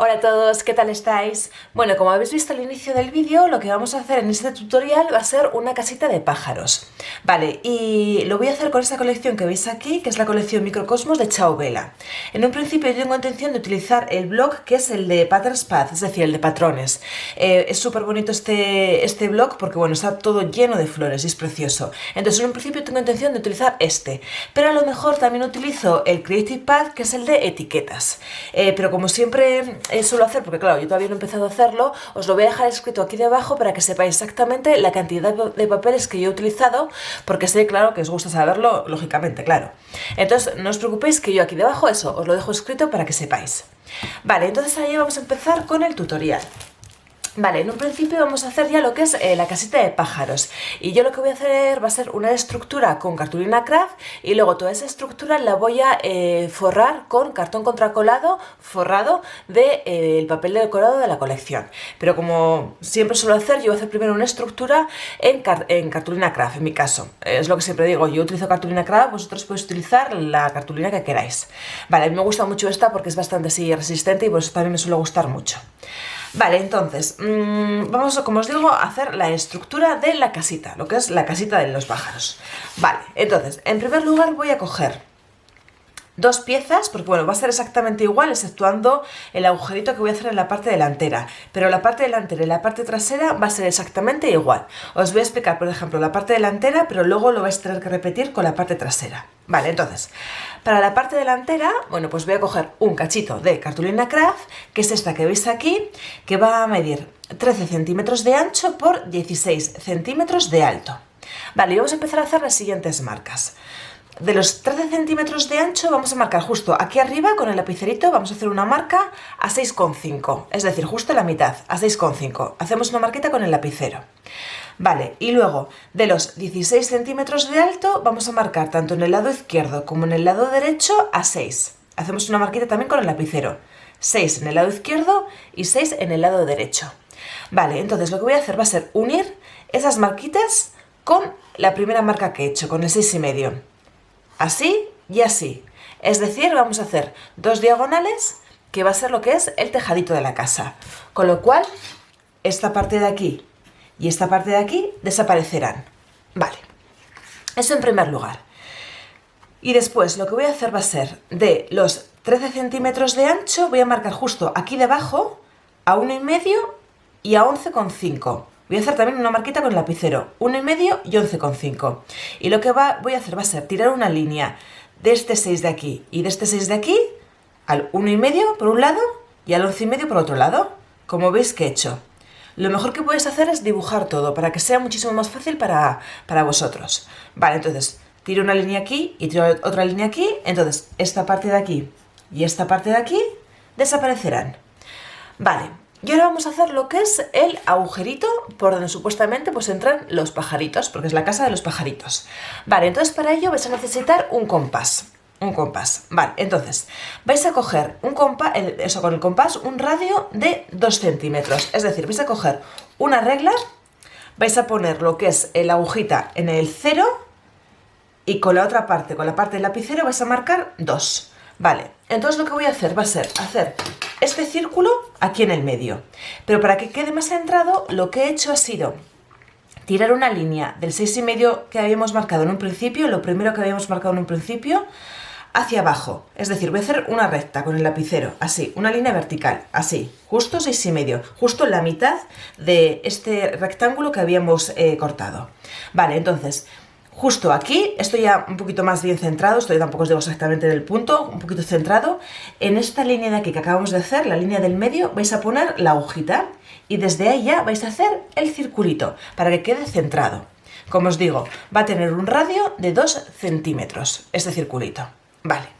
Hola a todos, ¿qué tal estáis? Bueno, como habéis visto al inicio del vídeo, lo que vamos a hacer en este tutorial va a ser una casita de pájaros. Vale, y lo voy a hacer con esta colección que veis aquí, que es la colección Microcosmos de Chao Vela. En un principio yo tengo intención de utilizar el blog que es el de Pattern's Path, es decir, el de patrones. Es súper bonito este blog porque bueno, está todo lleno de flores y es precioso. Entonces en un principio tengo intención de utilizar este, pero a lo mejor también utilizo el Creative Path, que es el de etiquetas. Pero como siempre suelo hacer, porque claro, yo todavía no he empezado a hacerlo, os lo voy a dejar escrito aquí debajo para que sepáis exactamente la cantidad de papeles que yo he utilizado, porque sé, claro, que os gusta saberlo, lógicamente, claro. Entonces, no os preocupéis que yo aquí debajo eso, os lo dejo escrito para que sepáis. Vale, entonces ahí vamos a empezar con el tutorial. Vale, en un principio vamos a hacer ya lo que es la casita de pájaros, y yo lo que voy a hacer va a ser una estructura con cartulina craft y luego toda esa estructura la voy a forrar con cartón contracolado forrado del papel de decorado de la colección. Pero como siempre suelo hacer, yo voy a hacer primero una estructura en cartulina craft, en mi caso. Es lo que siempre digo, yo utilizo cartulina craft, vosotros podéis utilizar la cartulina que queráis. Vale, a mí me gusta mucho esta porque es bastante así resistente y por eso también me suele gustar mucho. Vale, entonces, vamos, como os digo, a hacer la estructura de la casita, lo que es la casita de los pájaros. Vale, entonces, en primer lugar voy a coger dos piezas, porque bueno, va a ser exactamente igual, exceptuando el agujerito que voy a hacer en la parte delantera, pero la parte delantera y la parte trasera va a ser exactamente igual. Os voy a explicar, por ejemplo, la parte delantera, pero luego lo vais a tener que repetir con la parte trasera. Vale, entonces, para la parte delantera, bueno, pues voy a coger un cachito de cartulina craft, que es esta que veis aquí, que va a medir 13 centímetros de ancho por 16 centímetros de alto. Vale, y vamos a empezar a hacer las siguientes marcas. De los 13 centímetros de ancho vamos a marcar justo aquí arriba con el lapicerito, vamos a hacer una marca a 6,5, es decir, justo la mitad, a 6,5. Hacemos una marquita con el lapicero. Vale, y luego de los 16 centímetros de alto vamos a marcar tanto en el lado izquierdo como en el lado derecho a 6. Hacemos una marquita también con el lapicero. 6 en el lado izquierdo y 6 en el lado derecho. Vale, entonces lo que voy a hacer va a ser unir esas marquitas con la primera marca que he hecho, con el 6,5. Así y así. Es decir, vamos a hacer dos diagonales, que va a ser lo que es el tejadito de la casa. Con lo cual, esta parte de aquí y esta parte de aquí desaparecerán. Vale, eso en primer lugar. Y después lo que voy a hacer va a ser de los 13 centímetros de ancho, voy a marcar justo aquí debajo a 1,5 y a 11,5. Voy a hacer también una marquita con el lapicero, 1,5 y 11,5. Y lo que voy a hacer va a ser tirar una línea de este 6 de aquí y de este 6 de aquí al 1,5 por un lado y al 11,5 por otro lado, como veis que he hecho. Lo mejor que podéis hacer es dibujar todo para que sea muchísimo más fácil para vosotros. Vale, entonces tiro una línea aquí y tiro otra línea aquí, entonces esta parte de aquí y esta parte de aquí desaparecerán. Vale. Y ahora vamos a hacer lo que es el agujerito por donde supuestamente pues entran los pajaritos, porque es la casa de los pajaritos. Vale, entonces para ello vais a necesitar un compás. Un compás. Vale, entonces vais a coger un compás, con el compás un radio de 2 centímetros. Es decir, vais a coger una regla, vais a poner lo que es la agujita en el 0 y con la otra parte, con la parte del lapicero, vais a marcar 2. Vale, entonces lo que voy a hacer va a ser hacer este círculo aquí en el medio. Pero para que quede más centrado, lo que he hecho ha sido tirar una línea del 6,5 que habíamos marcado en un principio, lo primero que habíamos marcado en un principio, hacia abajo. Es decir, voy a hacer una recta con el lapicero, así, una línea vertical, así, justo 6,5, justo en la mitad de este rectángulo que habíamos cortado. Vale, entonces justo aquí, estoy ya un poquito más bien centrado, estoy tampoco os digo exactamente en el punto, un poquito centrado. En esta línea de aquí que acabamos de hacer, la línea del medio, vais a poner la agujita y desde ahí ya vais a hacer el circulito para que quede centrado. Como os digo, va a tener un radio de 2 centímetros este circulito. Vale.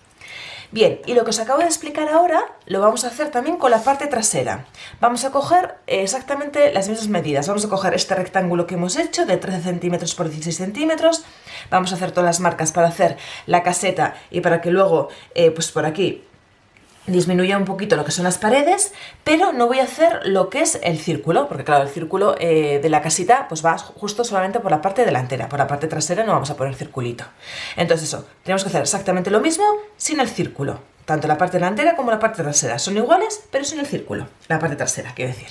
Bien, y lo que os acabo de explicar ahora lo vamos a hacer también con la parte trasera. Vamos a coger exactamente las mismas medidas. Vamos a coger este rectángulo que hemos hecho de 13 centímetros por 16 centímetros. Vamos a hacer todas las marcas para hacer la caseta y para que luego, pues por aquí, disminuya un poquito lo que son las paredes, pero no voy a hacer lo que es el círculo, porque claro, el círculo de la casita pues va justo solamente por la parte delantera, por la parte trasera no vamos a poner circulito. Entonces eso, tenemos que hacer exactamente lo mismo sin el círculo. tanto la parte delantera como la parte trasera. Son iguales, pero sin el círculo, la parte trasera, quiero decir.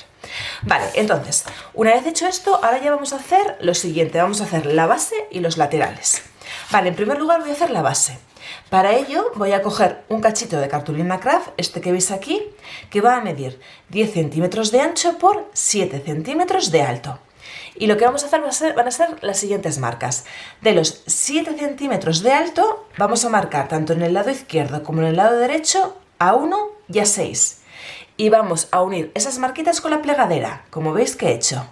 Vale, entonces, una vez hecho esto, ahora ya vamos a hacer lo siguiente, vamos a hacer la base y los laterales. Vale, en primer lugar voy a hacer la base. Para ello voy a coger un cachito de cartulina craft, este que veis aquí, que va a medir 10 centímetros de ancho por 7 centímetros de alto. Y lo que vamos a hacer van a ser las siguientes marcas. De los 7 centímetros de alto vamos a marcar tanto en el lado izquierdo como en el lado derecho a 1 y a 6. Y vamos a unir esas marquitas con la plegadera, como veis que he hecho,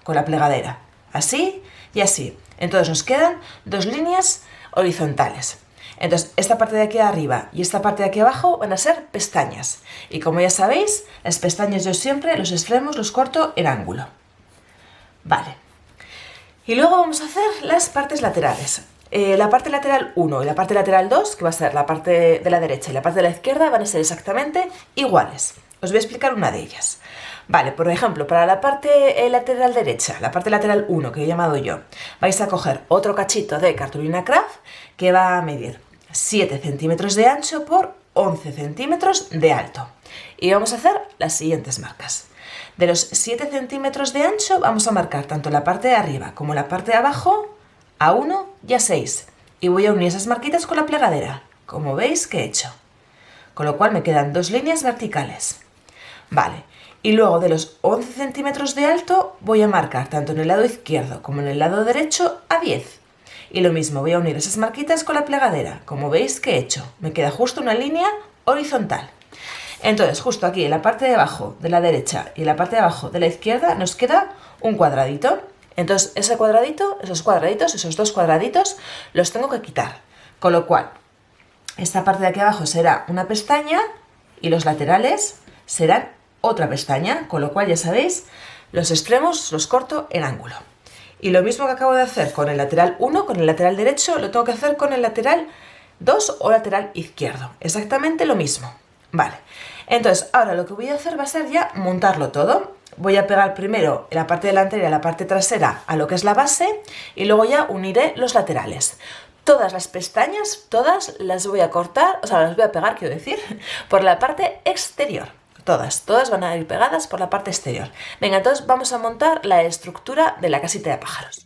con la plegadera, así y así. Entonces nos quedan dos líneas horizontales. Entonces esta parte de aquí arriba y esta parte de aquí abajo van a ser pestañas. Y como ya sabéis, las pestañas yo siempre los extremos los corto en ángulo. Vale. Y luego vamos a hacer las partes laterales. La parte lateral 1 y la parte lateral 2, que va a ser la parte de la derecha y la parte de la izquierda, van a ser exactamente iguales. Os voy a explicar una de ellas. Vale, por ejemplo, para la parte lateral derecha, la parte lateral 1 que he llamado yo, vais a coger otro cachito de cartulina craft que va a medir 7 centímetros de ancho por 11 centímetros de alto. Y vamos a hacer las siguientes marcas. De los 7 centímetros de ancho vamos a marcar tanto la parte de arriba como la parte de abajo a 1 y a 6. Y voy a unir esas marquitas con la plegadera, como veis que he hecho. Con lo cual me quedan dos líneas verticales. Vale, y luego de los 11 centímetros de alto voy a marcar tanto en el lado izquierdo como en el lado derecho a 10. Y lo mismo, voy a unir esas marquitas con la plegadera, como veis que he hecho. Me queda justo una línea horizontal. Entonces, justo aquí en la parte de abajo de la derecha y en la parte de abajo de la izquierda nos queda un cuadradito. Entonces, ese cuadradito, esos dos cuadraditos, los tengo que quitar. Con lo cual, esta parte de aquí abajo será una pestaña y los laterales serán otra pestaña, con lo cual ya sabéis, los extremos los corto en ángulo. Y lo mismo que acabo de hacer con el lateral 1, con el lateral derecho, lo tengo que hacer con el lateral 2 o lateral izquierdo. Exactamente lo mismo. Vale, entonces ahora lo que voy a hacer va a ser ya montarlo todo. Voy a pegar primero la parte delantera y la parte trasera a lo que es la base y luego ya uniré los laterales. Todas las pestañas, todas las voy a cortar, o sea, las voy a pegar, quiero decir, por la parte exterior. Todas van a ir pegadas por la parte exterior. Venga, entonces vamos a montar la estructura de la casita de pájaros.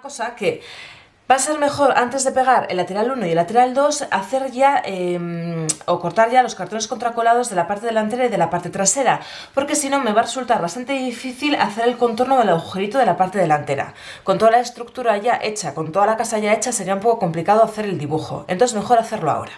Cosa que va a ser mejor antes de pegar el lateral 1 y el lateral 2 hacer ya o cortar ya los cartones contracolados de la parte delantera y de la parte trasera, porque si no me va a resultar bastante difícil hacer el contorno del agujerito de la parte delantera. Con toda la estructura ya hecha, con toda la casa ya hecha, sería un poco complicado hacer el dibujo, entonces mejor hacerlo ahora.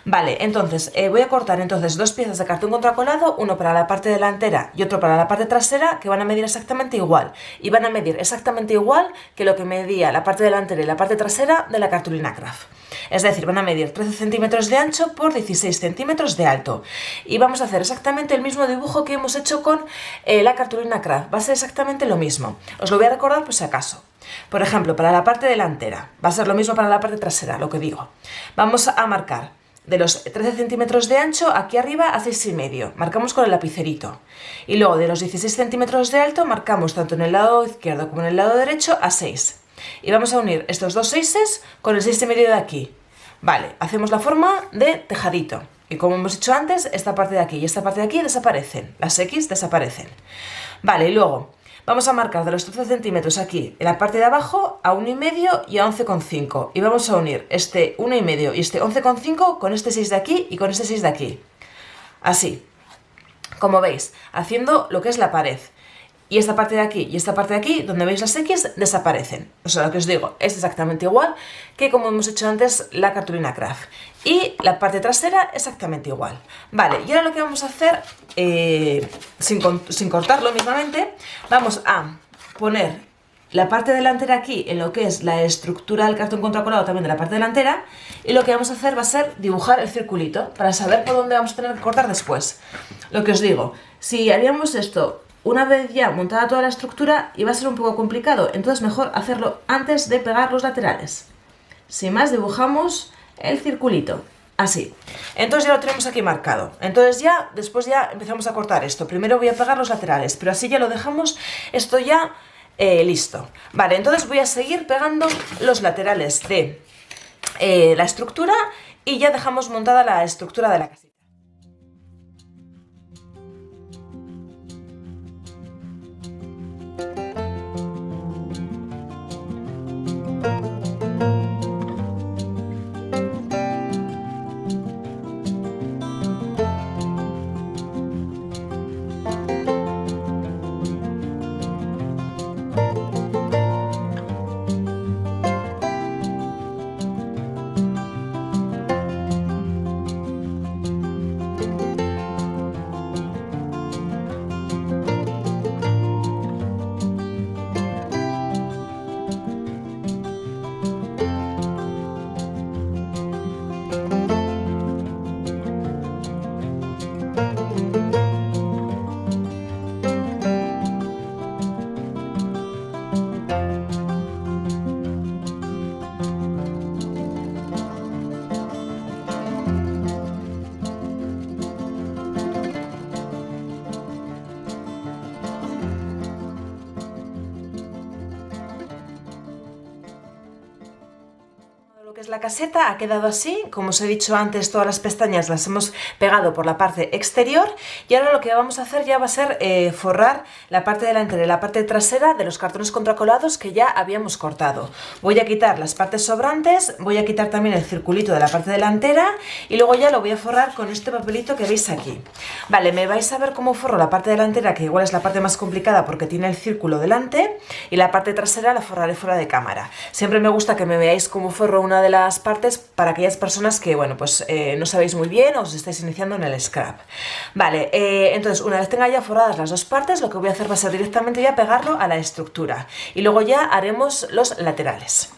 Vale, entonces voy a cortar entonces dos piezas de cartón contracolado, uno para la parte delantera y otro para la parte trasera, que van a medir exactamente igual. Y van a medir exactamente igual que lo que medía la parte delantera y la parte trasera de la cartulina craft. Es decir, van a medir 13 centímetros de ancho por 16 centímetros de alto. Y vamos a hacer exactamente el mismo dibujo que hemos hecho con la cartulina craft. Va a ser exactamente lo mismo. Os lo voy a recordar por si acaso. Por ejemplo, para la parte delantera, va a ser lo mismo para la parte trasera, lo que digo. Vamos a marcar de los 13 centímetros de ancho aquí arriba a 6,5, marcamos con el lapicerito. Y luego de los 16 centímetros de alto marcamos tanto en el lado izquierdo como en el lado derecho a 6. Y vamos a unir estos dos 6 con el 6,5 de aquí. Vale, hacemos la forma de tejadito. Y como hemos hecho antes, esta parte de aquí y esta parte de aquí desaparecen. Las X desaparecen. Vale, y luego vamos a marcar de los 13 centímetros aquí en la parte de abajo a 1,5 y a 11,5. Y vamos a unir este 1,5 y este 11,5 con este 6 de aquí y con este 6 de aquí. Así, como veis, haciendo lo que es la pared. Y esta parte de aquí y esta parte de aquí, donde veis las X, desaparecen. O sea, lo que os digo, es exactamente igual que como hemos hecho antes la cartulina craft. Y la parte trasera exactamente igual. Vale, y ahora lo que vamos a hacer, sin cortarlo mismamente, vamos a poner la parte delantera aquí en lo que es la estructura del cartón contracolado también de la parte delantera. Y lo que vamos a hacer va a ser dibujar el circulito para saber por dónde vamos a tener que cortar después. Lo que os digo, si haríamos esto una vez ya montada toda la estructura, iba a ser un poco complicado, entonces mejor hacerlo antes de pegar los laterales. Sin más, dibujamos el circulito, así. Entonces ya lo tenemos aquí marcado. Entonces después ya empezamos a cortar esto. Primero voy a pegar los laterales, pero así ya lo dejamos esto ya listo. Vale, entonces voy a seguir pegando los laterales de la estructura y ya dejamos montada la estructura de la casita. Lo que es la caseta ha quedado así, como os he dicho antes, todas las pestañas las hemos pegado por la parte exterior y ahora lo que vamos a hacer ya va a ser forrar la parte delantera y la parte trasera de los cartones contracolados que ya habíamos cortado. Voy a quitar las partes sobrantes, voy a quitar también el circulito de la parte delantera y luego ya lo voy a forrar con este papelito que veis aquí. Vale, me vais a ver cómo forro la parte delantera, que igual es la parte más complicada porque tiene el círculo delante, y la parte trasera la forraré fuera de cámara. Siempre me gusta que me veáis cómo forro una de las partes para aquellas personas que, bueno, pues no sabéis muy bien o os estáis iniciando en el scrap. Vale, entonces una vez tenga ya forradas las dos partes, lo que voy a hacer va a ser directamente ya pegarlo a la estructura y luego ya haremos los laterales.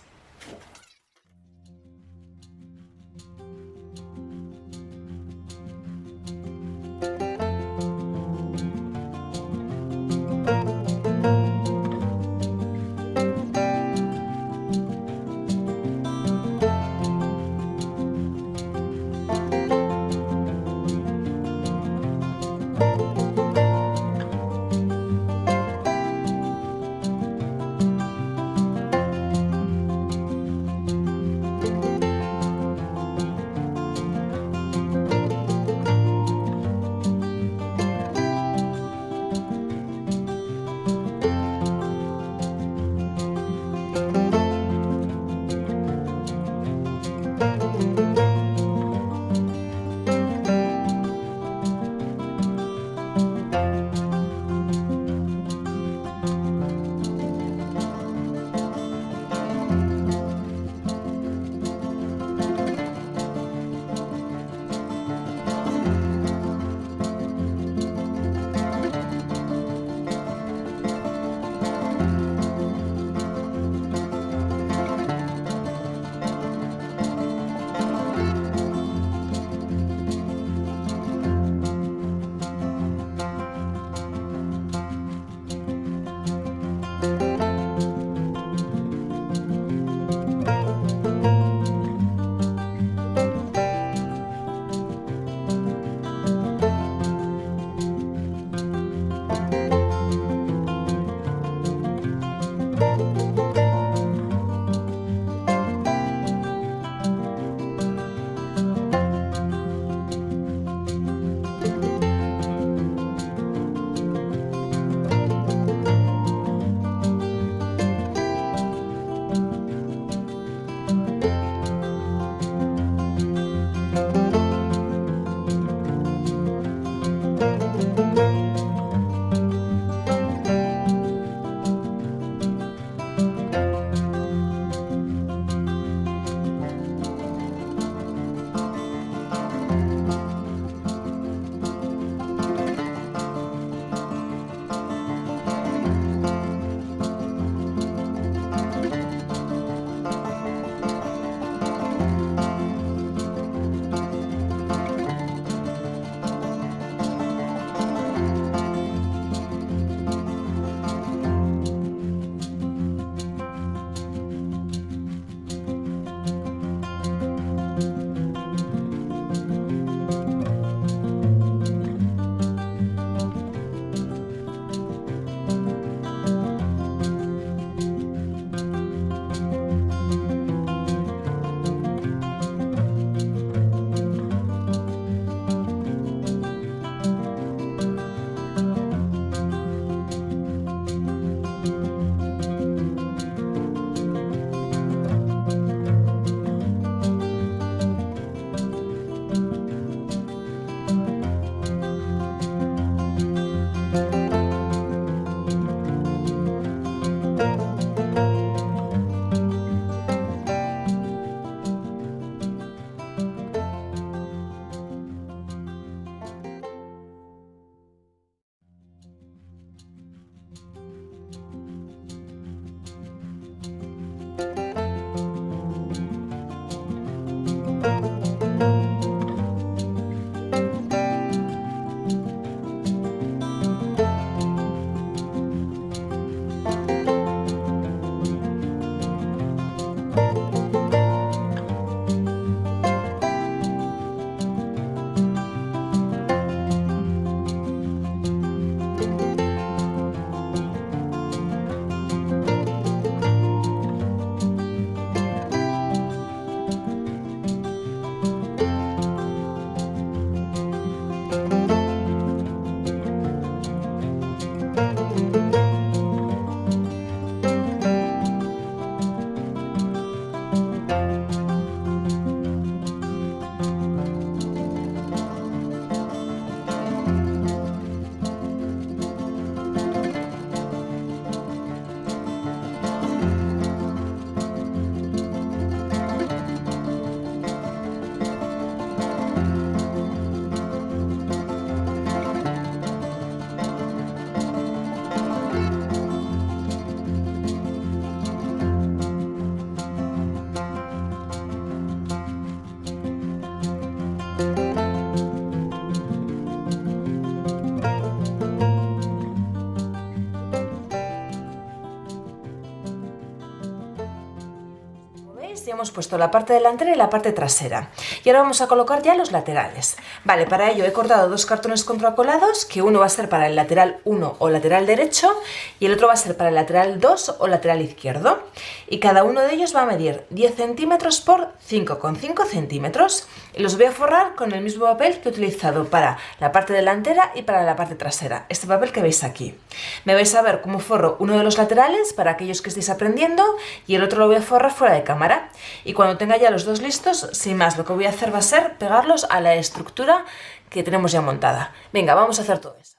hemos puesto la parte delantera y la parte trasera. Y ahora vamos a colocar ya los laterales. Vale, para ello he cortado dos cartones contracolados, que uno va a ser para el lateral 1 o lateral derecho y el otro va a ser para el lateral 2 o lateral izquierdo. Y cada uno de ellos va a medir 10 centímetros por 5,5 centímetros. Y los voy a forrar con el mismo papel que he utilizado para la parte delantera y para la parte trasera. Este papel que veis aquí. Me vais a ver cómo forro uno de los laterales para aquellos que estéis aprendiendo y el otro lo voy a forrar fuera de cámara. Y cuando tenga ya los dos listos, sin más, lo que voy a hacer va a ser pegarlos a la estructura que tenemos ya montada. Venga, vamos a hacer todo eso.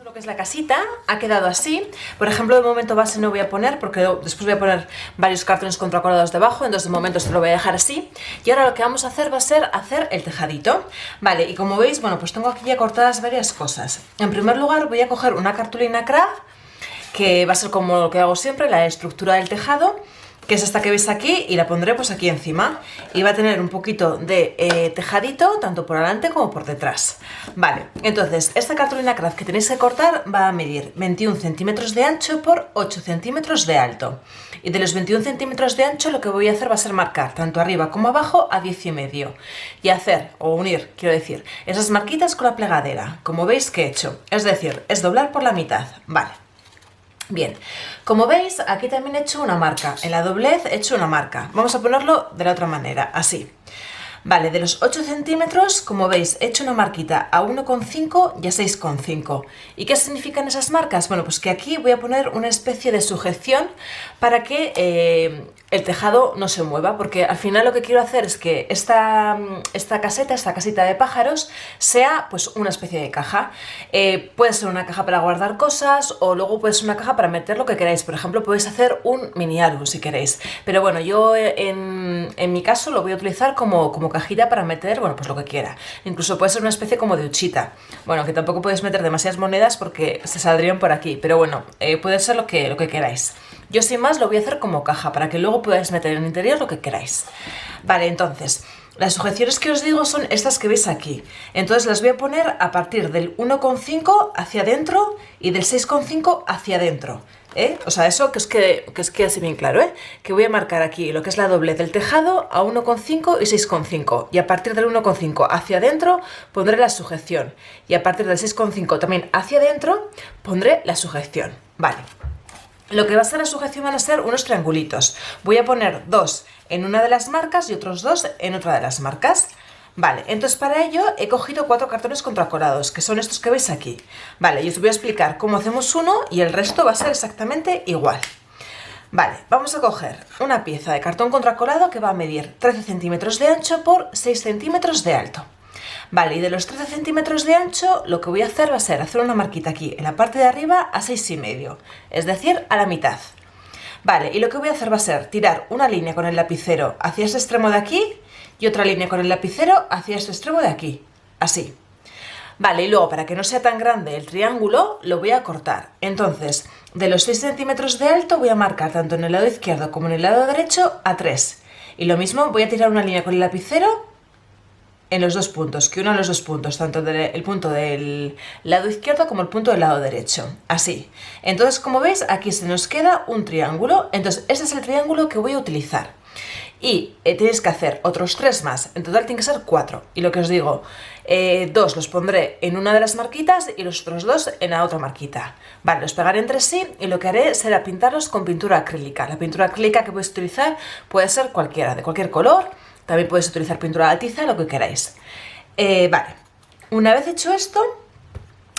Lo que es la casita ha quedado así. Por ejemplo, de momento base no voy a poner porque después voy a poner varios cartones contracolados debajo, entonces de momento esto lo voy a dejar así. Y ahora lo que vamos a hacer va a ser hacer el tejadito. Vale, y como veis, bueno, pues tengo aquí ya cortadas varias cosas. En primer lugar voy a coger una cartulina craft, que va a ser como lo que hago siempre, la estructura del tejado, que es esta que veis aquí, y la pondré pues aquí encima. Y va a tener un poquito de tejadito, tanto por delante como por detrás. Vale, entonces esta cartulina craft que tenéis que cortar va a medir 21 centímetros de ancho por 8 centímetros de alto. Y de los 21 centímetros de ancho lo que voy a hacer va a ser marcar tanto arriba como abajo a 10,5. Y hacer, o unir, quiero decir, esas marquitas con la plegadera, como veis que he hecho. Es decir, es doblar por la mitad. Vale. Bien, como veis, aquí también he hecho una marca. En la doblez he hecho una marca. Vamos a ponerlo de la otra manera, así. Vale, de los 8 centímetros, como veis, he hecho una marquita a 1,5 y a 6,5. ¿Y qué significan esas marcas? Bueno, pues que aquí voy a poner una especie de sujeción para que el tejado no se mueva, porque al final lo que quiero hacer es que esta casita de pájaros, sea pues una especie de caja. Puede ser una caja para guardar cosas o luego puede ser una caja para meter lo que queráis. Por ejemplo, podéis hacer un mini álbum si queréis. Pero bueno, yo en mi caso lo voy a utilizar como cajita para meter, bueno, pues lo que quiera. Incluso puede ser una especie como de huchita. Bueno, que tampoco podéis meter demasiadas monedas porque se saldrían por aquí. Pero bueno, puede ser lo que queráis. Yo sin más lo voy a hacer como caja para que luego podáis meter en el interior lo que queráis. Vale, entonces, las sujeciones que os digo son estas que veis aquí. Entonces las voy a poner a partir del 1,5 hacia adentro y del 6,5 hacia adentro. O sea, eso que os quede así bien claro, que voy a marcar aquí lo que es la doblez del tejado a 1,5 y 6,5 y a partir del 1,5 hacia adentro pondré la sujeción y a partir del 6,5 también hacia adentro pondré la sujeción. Vale. Lo que va a ser la sujeción van a ser unos triangulitos. Voy a poner dos en una de las marcas y otros dos en otra de las marcas. Vale, entonces para ello he cogido 4 cartones contracolados, que son estos que veis aquí. Vale, y os voy a explicar cómo hacemos uno y el resto va a ser exactamente igual. Vale, vamos a coger una pieza de cartón contracolado que va a medir 13 centímetros de ancho por 6 centímetros de alto. Vale, y de los 13 centímetros de ancho lo que voy a hacer va a ser hacer una marquita aquí en la parte de arriba a 6,5, es decir, a la mitad. Vale, y lo que voy a hacer va a ser tirar una línea con el lapicero hacia este extremo de aquí y otra línea con el lapicero hacia este extremo de aquí, así. Vale, y luego para que no sea tan grande el triángulo lo voy a cortar. Entonces, de los 6 centímetros de alto voy a marcar tanto en el lado izquierdo como en el lado derecho a 3. Y lo mismo, voy a tirar una línea con el lapicero en los dos puntos, que unan los dos puntos, tanto el punto del lado izquierdo como el punto del lado derecho, así. Entonces, como veis, aquí se nos queda un triángulo, entonces este es el triángulo que voy a utilizar. Y tenéis que hacer otros 3 más, en total tiene que ser 4. Y lo que os digo, 2 los pondré en una de las marquitas y los otros 2 en la otra marquita. Vale, los pegaré entre sí y lo que haré será pintarlos con pintura acrílica. La pintura acrílica que podéis utilizar puede ser cualquiera, de cualquier color. También podéis utilizar pintura de tiza, lo que queráis. Vale, una vez hecho esto,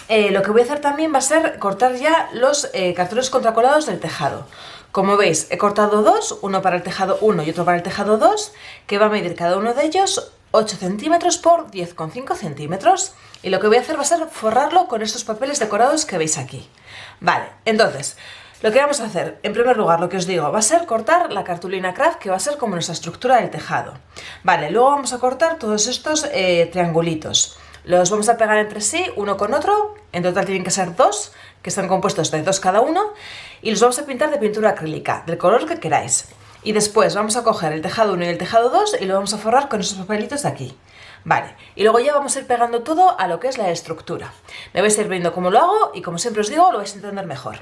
lo que voy a hacer también va a ser cortar ya los cartones contracolados del tejado. Como veis, he cortado 2, uno para el tejado 1 y otro para el tejado 2, que va a medir cada uno de ellos 8 centímetros por 10,5 centímetros. Y lo que voy a hacer va a ser forrarlo con estos papeles decorados que veis aquí. Vale, entonces, lo que vamos a hacer, en primer lugar, lo que os digo, va a ser cortar la cartulina craft, que va a ser como nuestra estructura del tejado. Vale, luego vamos a cortar todos estos triangulitos. Los vamos a pegar entre sí, uno con otro, en total tienen que ser 2, que están compuestos de 2 cada uno, y los vamos a pintar de pintura acrílica, del color que queráis. Y después vamos a coger el tejado 1 y el tejado 2 y lo vamos a forrar con esos papelitos de aquí. Vale, y luego ya vamos a ir pegando todo a lo que es la estructura. Me vais a ir viendo cómo lo hago y como siempre os digo, lo vais a entender mejor.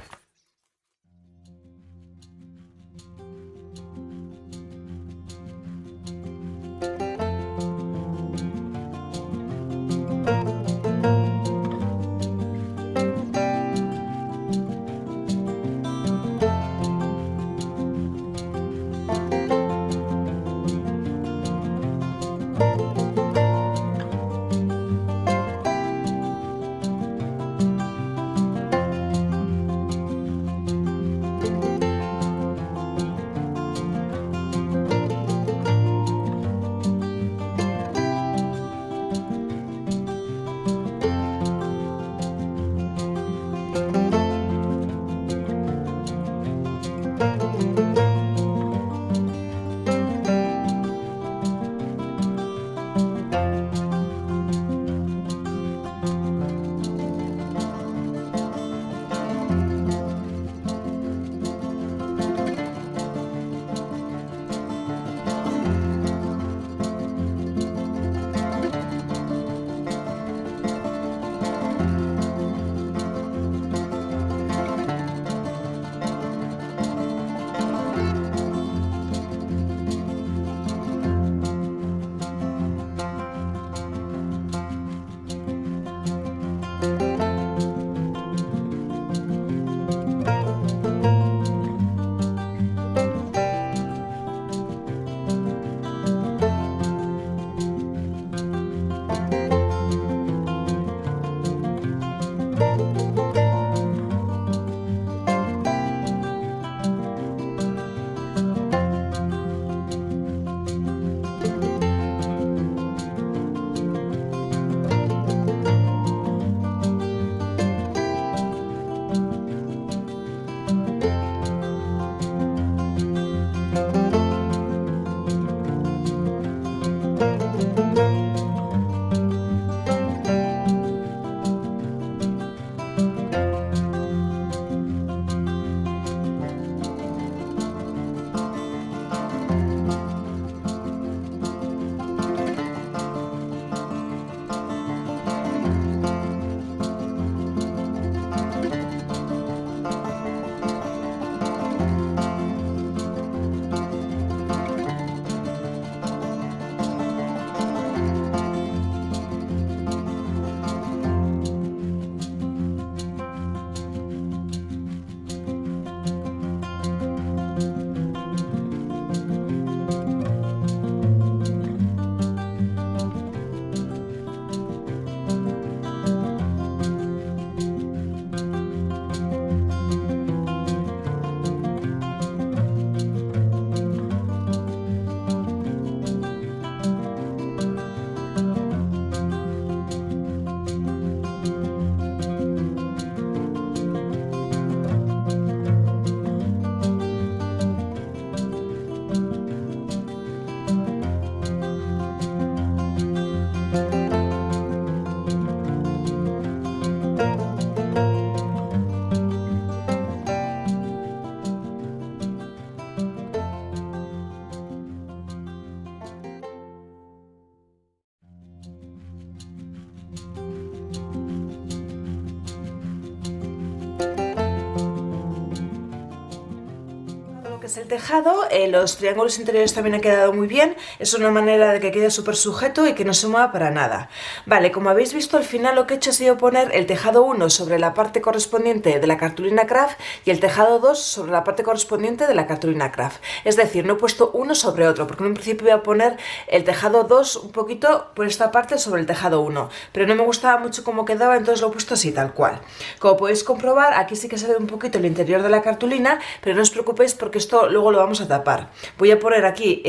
que es el tejado, los triángulos interiores también han quedado muy bien, es una manera de que quede súper sujeto y que no se mueva para nada. Vale, como habéis visto, al final lo que he hecho ha sido poner el tejado 1 sobre la parte correspondiente de la cartulina craft y el tejado 2 sobre la parte correspondiente de la cartulina craft. Es decir, no he puesto uno sobre otro, porque en un principio iba a poner el tejado 2 un poquito por esta parte sobre el tejado 1, pero no me gustaba mucho cómo quedaba, entonces lo he puesto así, tal cual. Como podéis comprobar, aquí sí que se ve un poquito el interior de la cartulina, pero no os preocupéis porque esto luego lo vamos a tapar. Voy a poner aquí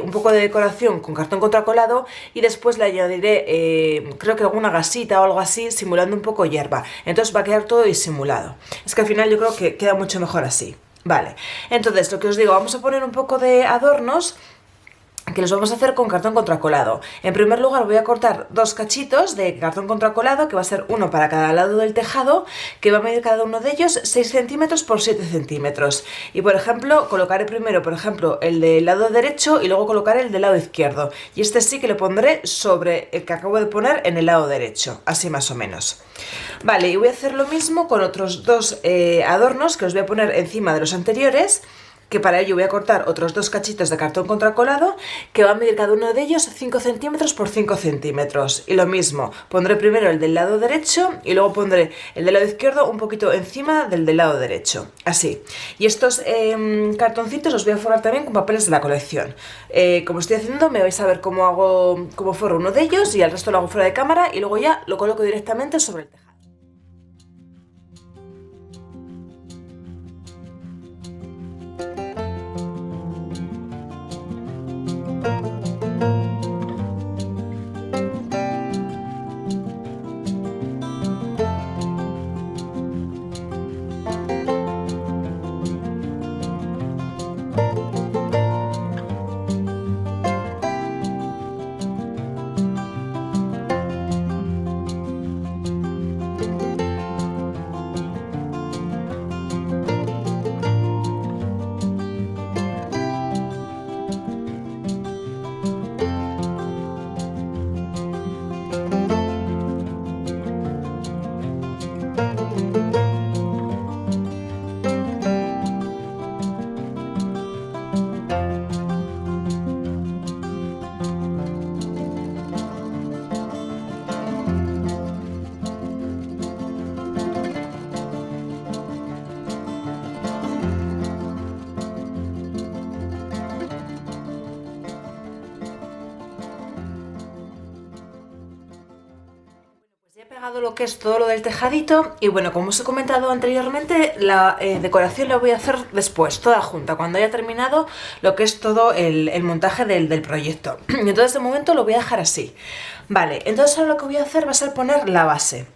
un poco de decoración con cartón contracolado y después le añadiré, creo que alguna gasita o algo así, simulando un poco hierba. Entonces va a quedar todo disimulado. Es que al final yo creo que queda mucho mejor así. Vale, entonces lo que os digo, vamos a poner un poco de adornos que los vamos a hacer con cartón contracolado. En primer lugar voy a cortar dos cachitos de cartón contracolado, que va a ser uno para cada lado del tejado, que va a medir cada uno de ellos 6 centímetros por 7 centímetros. Y por ejemplo, colocaré primero, por ejemplo, el del lado derecho y luego colocaré el del lado izquierdo. Y este sí que lo pondré sobre el que acabo de poner en el lado derecho, así más o menos. Vale, y voy a hacer lo mismo con otros dos adornos que os voy a poner encima de los anteriores, que para ello voy a cortar otros dos cachitos de cartón contracolado que va a medir cada uno de ellos 5 centímetros por 5 centímetros. Y lo mismo, pondré primero el del lado derecho y luego pondré el del lado izquierdo un poquito encima del lado derecho, así. Y estos cartoncitos los voy a forrar también con papeles de la colección. Como estoy haciendo, me vais a ver cómo forro uno de ellos y el resto lo hago fuera de cámara y luego ya lo coloco directamente sobre el tejado. He pegado lo que es todo lo del tejadito y bueno, como os he comentado anteriormente, la decoración la voy a hacer después, toda junta, cuando haya terminado lo que es todo el montaje del proyecto. Entonces de momento lo voy a dejar así. Vale, entonces ahora lo que voy a hacer va a ser poner la base.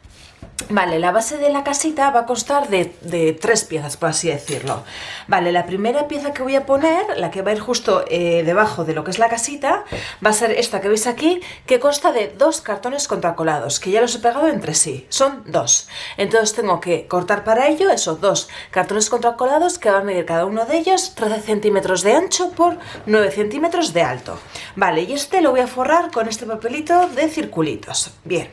Vale, la base de la casita va a constar de 3 piezas, por así decirlo. Vale, la primera pieza que voy a poner, la que va a ir justo debajo de lo que es la casita, va a ser esta que veis aquí, que consta de 2 cartones contracolados, que ya los he pegado entre sí, son 2. Entonces tengo que cortar para ello esos 2 cartones contracolados que van a medir cada uno de ellos 13 centímetros de ancho por 9 centímetros de alto. Vale, y este lo voy a forrar con este papelito de circulitos. Bien.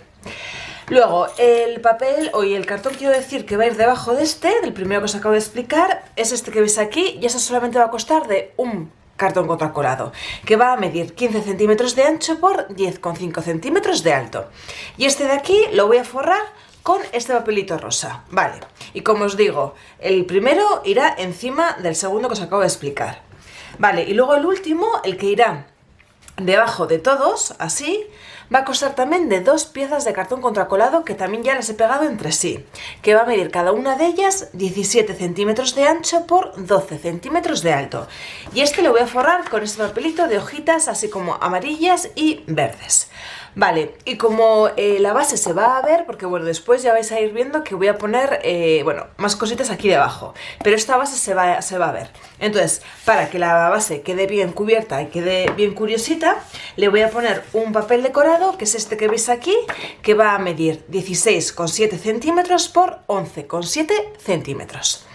Luego, el papel, o el cartón, quiero decir, que va a ir debajo de del primero que os acabo de explicar, es este que veis aquí, y eso solamente va a costar de un cartón contracolado, que va a medir 15 centímetros de ancho por 10,5 centímetros de alto. Y este de aquí lo voy a forrar con este papelito rosa, vale. Y como os digo, el primero irá encima del segundo que os acabo de explicar. Vale, y luego el último, el que irá debajo de todos, así, va a costar también de 2 piezas de cartón contracolado que también ya las he pegado entre sí, que va a medir cada una de ellas 17 centímetros de ancho por 12 centímetros de alto. Y este lo voy a forrar con este papelito de hojitas así como amarillas y verdes. Vale, y como la base se va a ver, porque bueno, después ya vais a ir viendo que voy a poner, bueno, más cositas aquí debajo, pero esta base se va a ver. Entonces, para que la base quede bien cubierta y quede bien curiosita, le voy a poner un papel decorado, que es este que veis aquí, que va a medir 16,7 centímetros por 11,7 centímetros.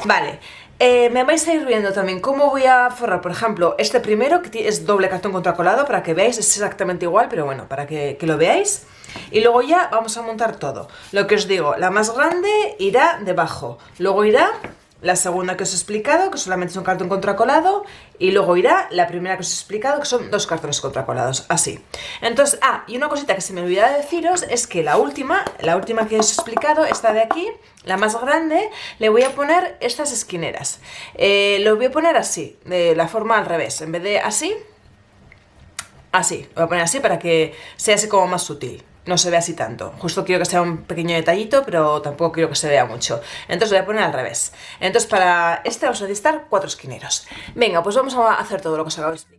Vale. Me vais a ir viendo también cómo voy a forrar, por ejemplo, este primero, que es doble cartón contracolado, para que veáis, es exactamente igual, pero bueno, para que lo veáis. Y luego ya vamos a montar todo. Lo que os digo, la más grande irá debajo, luego irá la segunda que os he explicado, que solamente es un cartón contracolado, y luego irá la primera que os he explicado, que son 2 cartones contracolados, así. Entonces, y una cosita que se me olvidaba de deciros es que la última que os he explicado, esta de aquí, la más grande, le voy a poner estas esquineras. Lo voy a poner así, de la forma al revés, en vez de así, así. Lo voy a poner así para que sea así como más sutil. No se ve así tanto. Justo quiero que sea un pequeño detallito, pero tampoco quiero que se vea mucho. Entonces lo voy a poner al revés. Entonces para este vamos a necesitar 4 esquineros. Venga, pues vamos a hacer todo lo que os acabo de explicar.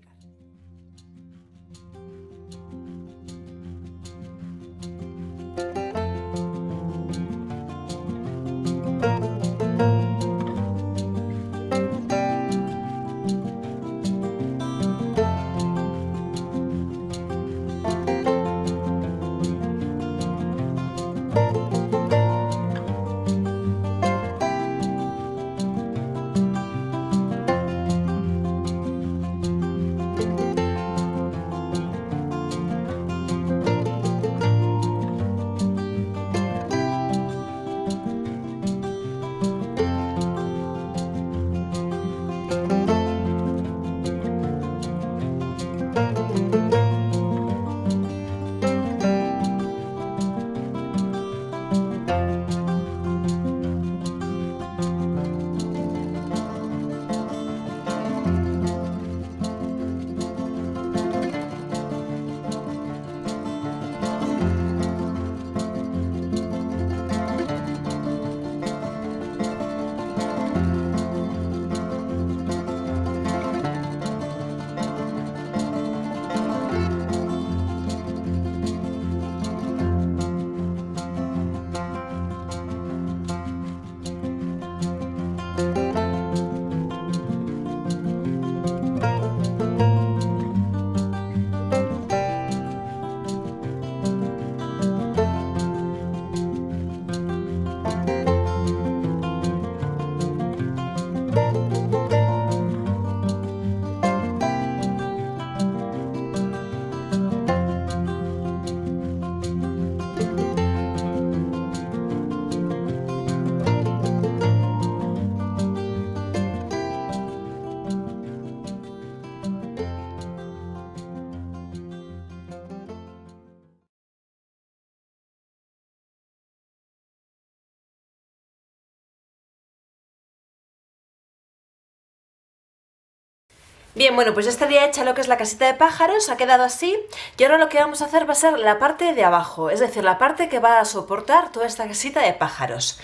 Bien, bueno, pues ya estaría hecha lo que es la casita de pájaros, ha quedado así, y ahora lo que vamos a hacer va a ser la parte de abajo, es decir, la parte que va a soportar toda esta casita de pájaros.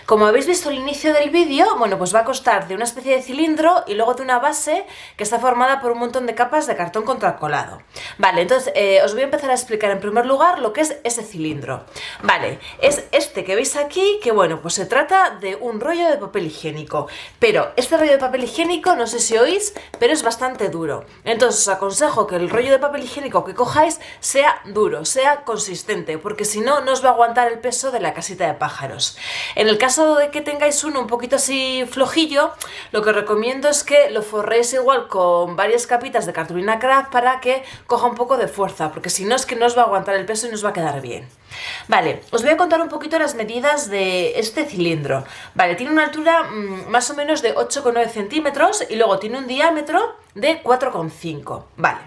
Como habéis visto al inicio del vídeo, bueno, pues va a constar de una especie de cilindro y luego de una base que está formada por un montón de capas de cartón contracolado. Vale, entonces os voy a empezar a explicar en primer lugar lo que es ese cilindro. Vale, es este que veis aquí, que bueno, pues se trata de un rollo de papel higiénico, pero este rollo de papel higiénico, no sé si oís, pero es bastante duro. Entonces os aconsejo que el rollo de papel higiénico que cojáis sea duro, sea consistente, porque si no, no os va a aguantar el peso de la casita de pájaros. En el caso de que tengáis uno un poquito así flojillo, lo que os recomiendo es que lo forréis igual con varias capitas de cartulina craft para que coja un poco de fuerza, porque si no es que no os va a aguantar el peso y no os va a quedar bien. Vale, os voy a contar un poquito las medidas de este cilindro. Vale, tiene una altura más o menos de 8,9 centímetros y luego tiene un diámetro de 4,5. Vale.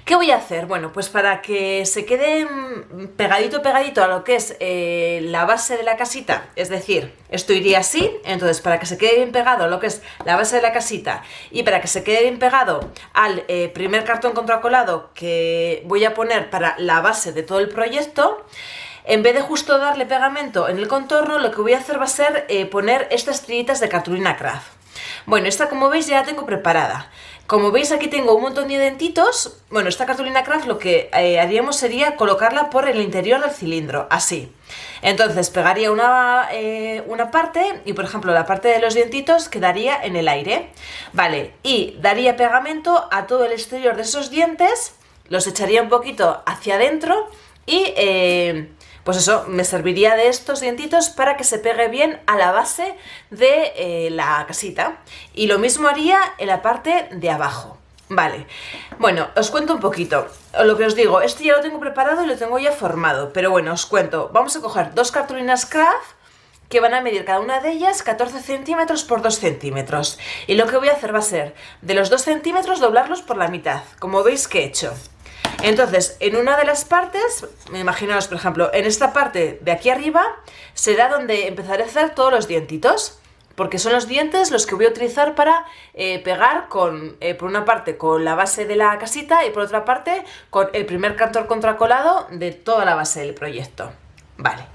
¿Qué voy a hacer? Bueno, pues para que se quede pegadito a lo que es la base de la casita, es decir, esto iría así, entonces para que se quede bien pegado a lo que es la base de la casita y para que se quede bien pegado al primer cartón contracolado que voy a poner para la base de todo el proyecto, en vez de justo darle pegamento en el contorno, lo que voy a hacer va a ser poner estas tiritas de cartulina craft. Bueno, esta como veis ya la tengo preparada. Como veis aquí tengo un montón de dentitos. Bueno, esta cartulina craft lo que haríamos sería colocarla por el interior del cilindro, así. Entonces pegaría una parte y por ejemplo la parte de los dientitos quedaría en el aire. Vale, y daría pegamento a todo el exterior de esos dientes, los echaría un poquito hacia adentro y pues eso, me serviría de estos dientitos para que se pegue bien a la base de la casita. Y lo mismo haría en la parte de abajo. Vale, bueno, os cuento un poquito. Lo que os digo, este ya lo tengo preparado y lo tengo ya formado. Pero bueno, os cuento. Vamos a coger 2 cartulinas craft que van a medir cada una de ellas 14 centímetros por 2 centímetros. Y lo que voy a hacer va a ser, de los 2 centímetros, doblarlos por la mitad, como veis que he hecho. Entonces, en una de las partes, imaginaos, por ejemplo, en esta parte de aquí arriba, será donde empezaré a hacer todos los dientitos, porque son los dientes los que voy a utilizar para pegar por una parte con la base de la casita y por otra parte con el primer cartón contracolado de toda la base del proyecto. Vale.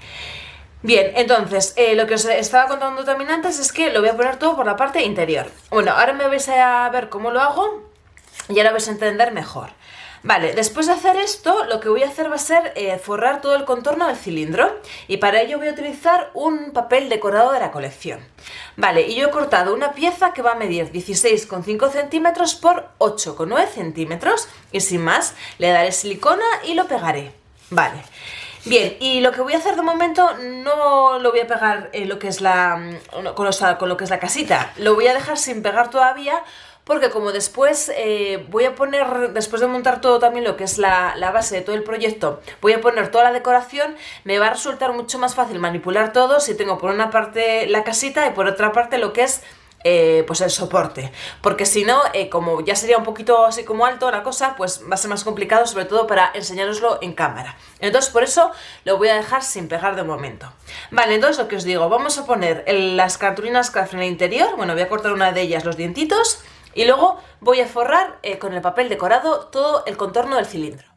Bien, entonces, lo que os estaba contando también antes es que lo voy a poner todo por la parte interior. Bueno, ahora me vais a ver cómo lo hago y ahora vais a entender mejor. Vale, después de hacer esto, lo que voy a hacer va a ser forrar todo el contorno del cilindro y para ello voy a utilizar un papel decorado de la colección. Vale, y yo he cortado una pieza que va a medir 16,5 centímetros por 8,9 centímetros y sin más le daré silicona y lo pegaré. Vale. Bien, y lo que voy a hacer de momento no lo voy a pegar en lo que es con lo que es la casita, lo voy a dejar sin pegar todavía. Porque como después voy a poner, después de montar todo también lo que es la base de todo el proyecto, voy a poner toda la decoración, me va a resultar mucho más fácil manipular todo si tengo por una parte la casita y por otra parte lo que es pues el soporte. Porque si no, como ya sería un poquito así como alto la cosa, pues va a ser más complicado, sobre todo para enseñároslo en cámara. Entonces por eso lo voy a dejar sin pegar de momento. Vale, entonces lo que os digo, vamos a poner las cartulinas craft en el interior, bueno, voy a cortar una de ellas los dientitos. Y luego voy a forrar con el papel decorado todo el contorno del cilindro.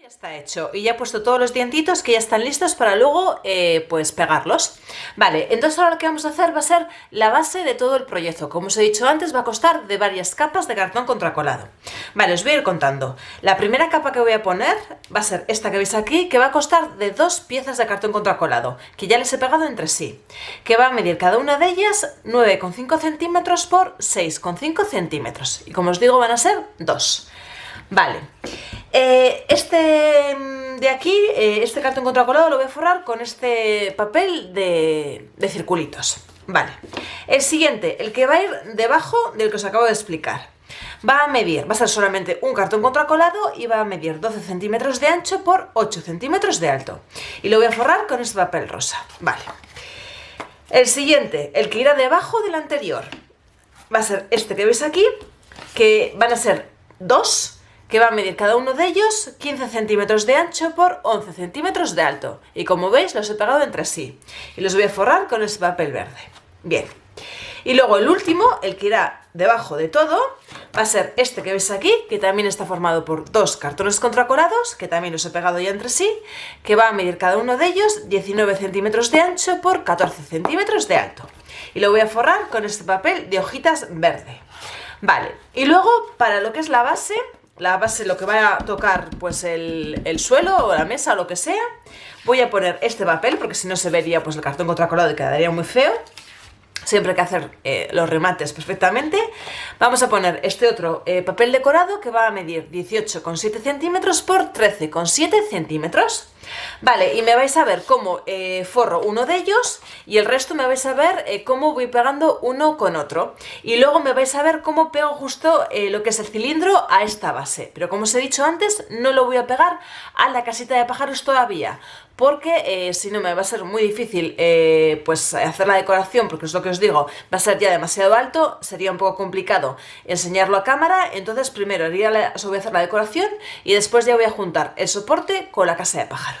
Está hecho y ya he puesto todos los dientitos que ya están listos para luego pues pegarlos. Vale, entonces ahora lo que vamos a hacer va a ser la base de todo el proyecto. Como os he dicho antes, va a costar de varias capas de cartón contracolado. Vale, os voy a ir contando. La primera capa que voy a poner va a ser esta que veis aquí, que va a costar de 2 piezas de cartón contracolado, que ya les he pegado entre sí, que va a medir cada una de ellas 9,5 centímetros por 6,5 centímetros. Y como os digo, van a ser 2. Vale, este de aquí, este cartón contracolado lo voy a forrar con este papel de circulitos. Vale, el siguiente, el que va a ir debajo del que os acabo de explicar, va a ser solamente un cartón contracolado y va a medir 12 centímetros de ancho por 8 centímetros de alto. Y lo voy a forrar con este papel rosa. Vale, el siguiente, el que irá debajo del anterior, va a ser este que veis aquí, que van a ser 2, que va a medir cada uno de ellos 15 centímetros de ancho por 11 centímetros de alto. Y como veis, los he pegado entre sí. Y los voy a forrar con este papel verde. Bien. Y luego el último, el que irá debajo de todo, va a ser este que veis aquí, que también está formado por 2 cartones contracolados, que también los he pegado ya entre sí, que va a medir cada uno de ellos 19 centímetros de ancho por 14 centímetros de alto. Y lo voy a forrar con este papel de hojitas verde. Vale, y luego para lo que es la base lo que va a tocar pues el suelo o la mesa o lo que sea, voy a poner este papel porque si no se vería pues el cartón contracolado y quedaría muy feo. Siempre hay que hacer los remates perfectamente. Vamos a poner este otro papel decorado que va a medir 18,7 centímetros por 13,7 centímetros. Vale, y me vais a ver cómo forro uno de ellos y el resto me vais a ver cómo voy pegando uno con otro. Y luego me vais a ver cómo pego justo lo que es el cilindro a esta base. Pero como os he dicho antes, no lo voy a pegar a la casita de pájaros todavía, porque si no me va a ser muy difícil pues hacer la decoración, porque es lo que os digo, va a ser ya demasiado alto, sería un poco complicado enseñarlo a cámara. Entonces primero voy a hacer la decoración y después ya voy a juntar el soporte con la casa de pájaros.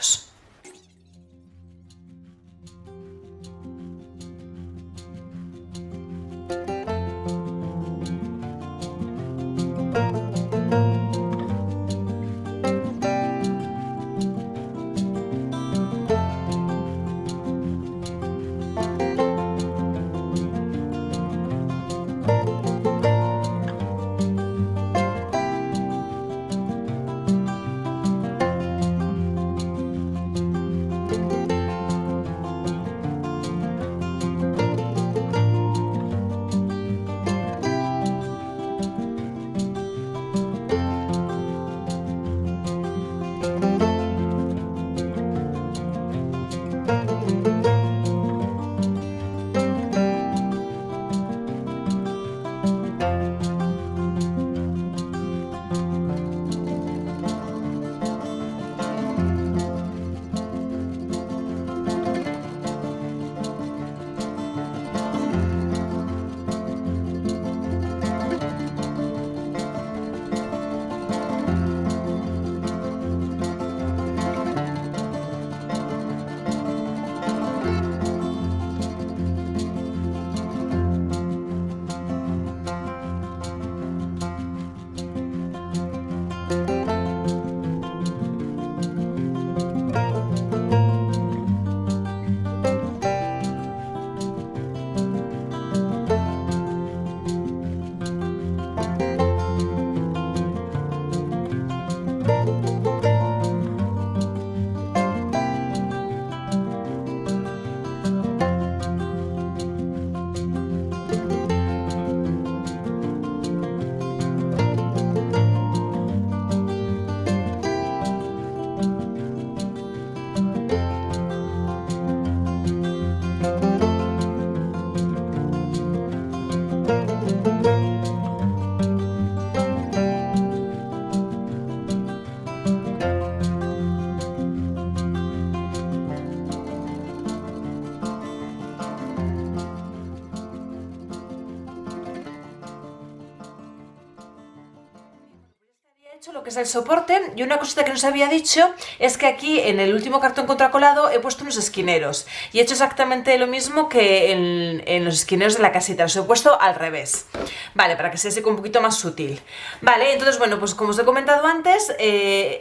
Hecho lo que es el soporte, y una cosita que nos había dicho es que aquí en el último cartón contracolado he puesto unos esquineros y he hecho exactamente lo mismo que en los esquineros de la casita, los he puesto al revés, vale, para que sea así un poquito más sutil. Vale, entonces bueno, pues como os he comentado antes,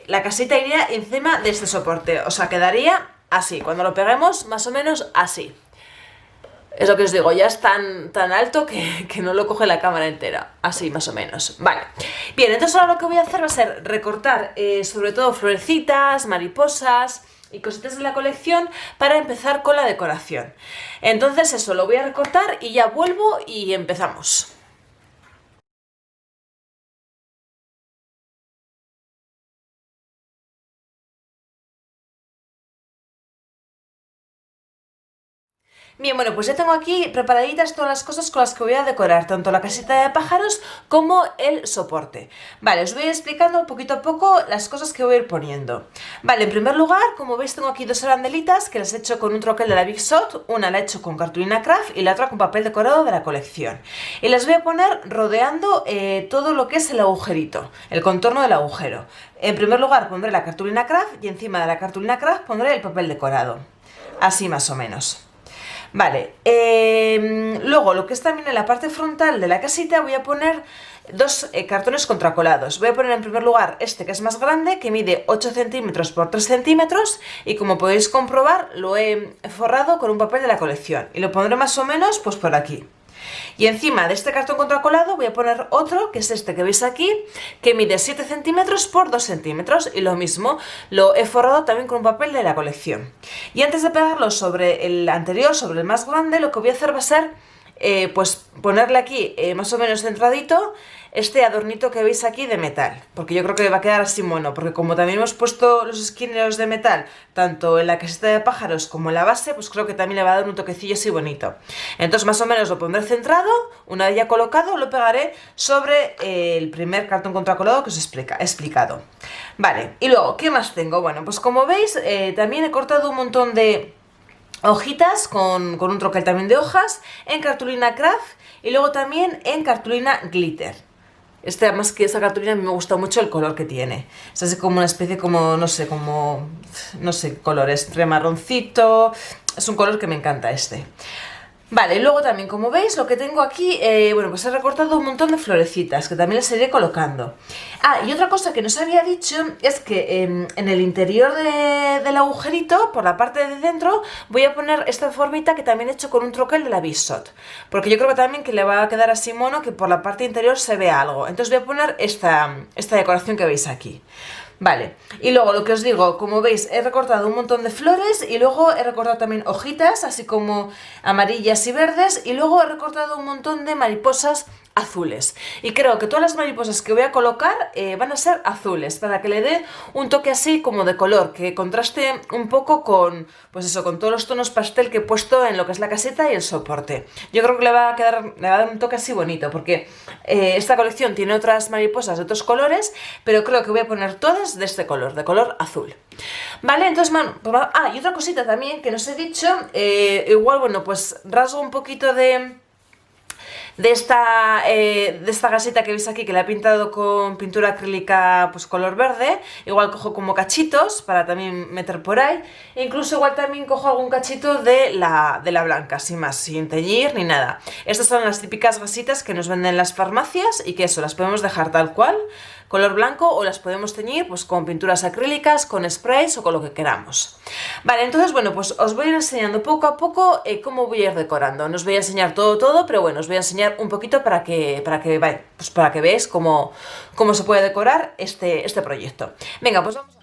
la casita iría encima de este soporte, o sea, quedaría así, cuando lo peguemos más o menos así. Es lo que os digo, ya es tan alto que no lo coge la cámara entera, así más o menos. Vale, bien, entonces ahora lo que voy a hacer va a ser recortar sobre todo florecitas, mariposas y cositas de la colección para empezar con la decoración. Entonces eso, lo voy a recortar y ya vuelvo y empezamos. Bien, bueno, pues ya tengo aquí preparaditas todas las cosas con las que voy a decorar, tanto la casita de pájaros como el soporte. Vale, os voy explicando poquito a poco las cosas que voy a ir poniendo. Vale, en primer lugar, como veis tengo aquí dos arandelitas que las he hecho con un troquel de la Big Shot, una la he hecho con cartulina craft y la otra con papel decorado de la colección. Y las voy a poner rodeando todo lo que es el agujerito, el contorno del agujero. En primer lugar pondré la cartulina craft y encima de la cartulina craft pondré el papel decorado, así más o menos. Vale, luego lo que es también en la parte frontal de la casita voy a poner dos cartones contracolados. Voy a poner en primer lugar este que es más grande, que mide 8 centímetros por 3 centímetros y como podéis comprobar lo he forrado con un papel de la colección y lo pondré más o menos pues por aquí. Y encima de este cartón contracolado voy a poner otro, que es este que veis aquí, que mide 7 centímetros por 2 centímetros, y lo mismo, lo he forrado también con un papel de la colección. Y antes de pegarlo sobre el anterior, sobre el más grande, lo que voy a hacer va a ser pues ponerle aquí más o menos centradito este adornito que veis aquí de metal, porque yo creo que va a quedar así mono, porque como también hemos puesto los esquineros de metal tanto en la caseta de pájaros como en la base, pues creo que también le va a dar un toquecillo así bonito. Entonces más o menos lo pondré centrado, una vez ya colocado lo pegaré sobre el primer cartón contracolado que os he explicado. Vale, y luego, ¿qué más tengo? Bueno, pues como veis también he cortado un montón de hojitas con un troquel también de hojas en cartulina craft y luego también en cartulina glitter. Además que esa cartulina a mí me gusta mucho el color que tiene. Es así como una especie no sé, colores, entre marroncito. Es un color que me encanta este. Vale, luego también, como veis, lo que tengo aquí, bueno, pues he recortado un montón de florecitas que también las iré colocando. Ah, y otra cosa que no os había dicho es que en el interior del agujerito, por la parte de dentro, voy a poner esta formita que también he hecho con un troquel de la Bissot. Porque yo creo que también que le va a quedar así mono que por la parte interior se vea algo. Entonces voy a poner esta decoración que veis aquí. Vale, y luego lo que os digo, como veis, he recortado un montón de flores y luego he recortado también hojitas, así como amarillas y verdes, y luego he recortado un montón de mariposas azules. Y creo que todas las mariposas que voy a colocar van a ser azules, para que le dé un toque así como de color, que contraste un poco con, pues eso, con todos los tonos pastel que he puesto en lo que es la caseta y el soporte. Yo creo que le va a dar un toque así bonito, porque esta colección tiene otras mariposas de otros colores, pero creo que voy a poner todas de este color, de color azul. Vale, entonces, y otra cosita también que no os he dicho, igual, bueno, pues rasgo un poquito de esta gasita que veis aquí, que la he pintado con pintura acrílica pues color verde. Igual cojo como cachitos para también meter por ahí. E incluso igual también cojo algún cachito de la blanca, sin más, sin teñir ni nada. Estas son las típicas gasitas que nos venden en las farmacias y que eso, las podemos dejar tal cual, color blanco, o las podemos teñir pues con pinturas acrílicas, con sprays o con lo que queramos. Vale, entonces bueno, pues os voy a ir enseñando poco a poco cómo voy a ir decorando. No os voy a enseñar todo, pero bueno, os voy a enseñar un poquito para que veáis cómo se puede decorar este proyecto. Venga, pues vamos.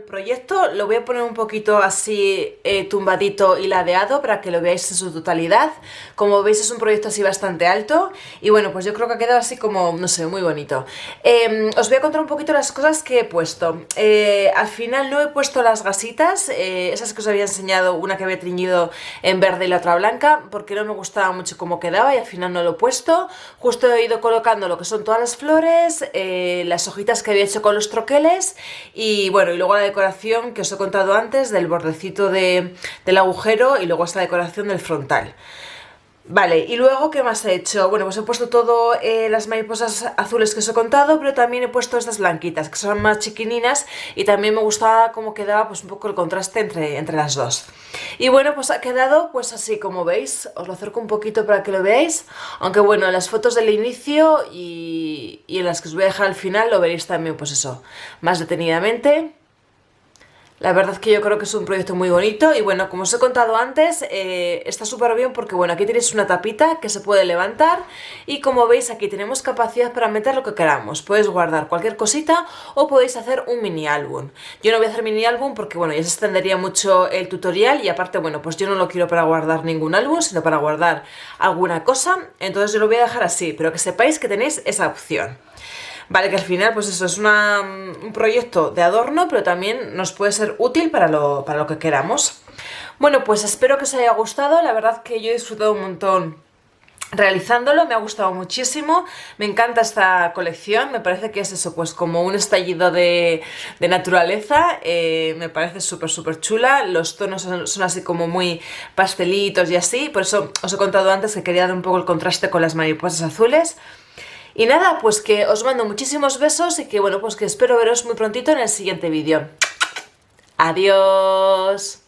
proyecto, lo voy a poner un poquito así tumbadito y ladeado para que lo veáis en su totalidad. Como veis es un proyecto así bastante alto y bueno, pues yo creo que ha quedado así como, no sé, muy bonito. Os voy a contar un poquito las cosas que he puesto. Al final no he puesto las gasitas, esas que os había enseñado, una que había teñido en verde y la otra blanca, porque no me gustaba mucho cómo quedaba y al final no lo he puesto. Justo he ido colocando lo que son todas las flores, las hojitas que había hecho con los troqueles y bueno, y luego la decoración que os he contado antes del bordecito del agujero y luego esta decoración del frontal. Vale, y luego, ¿qué más he hecho? Bueno, pues he puesto todo las mariposas azules que os he contado, pero también he puesto estas blanquitas, que son más chiquininas, y también me gustaba cómo quedaba pues un poco el contraste entre las dos. Y bueno, pues ha quedado pues así como veis, os lo acerco un poquito para que lo veáis, aunque bueno, en las fotos del inicio y en las que os voy a dejar al final lo veréis también pues eso, más detenidamente. La verdad que yo creo que es un proyecto muy bonito y bueno, como os he contado antes, está súper bien porque bueno, aquí tenéis una tapita que se puede levantar y como veis aquí tenemos capacidad para meter lo que queramos. Podéis guardar cualquier cosita o podéis hacer un mini álbum. Yo no voy a hacer mini álbum porque bueno, ya se extendería mucho el tutorial y aparte bueno, pues yo no lo quiero para guardar ningún álbum, sino para guardar alguna cosa. Entonces yo lo voy a dejar así, pero que sepáis que tenéis esa opción. Vale, que al final, pues eso, es un proyecto de adorno, pero también nos puede ser útil para lo que queramos. Bueno, pues espero que os haya gustado, la verdad que yo he disfrutado un montón realizándolo, me ha gustado muchísimo, me encanta esta colección, me parece que es eso, pues como un estallido de naturaleza, me parece súper chula, los tonos son así como muy pastelitos y así, por eso os he contado antes que quería dar un poco el contraste con las mariposas azules. Y nada, pues que os mando muchísimos besos y que bueno, pues que espero veros muy prontito en el siguiente vídeo. Adiós.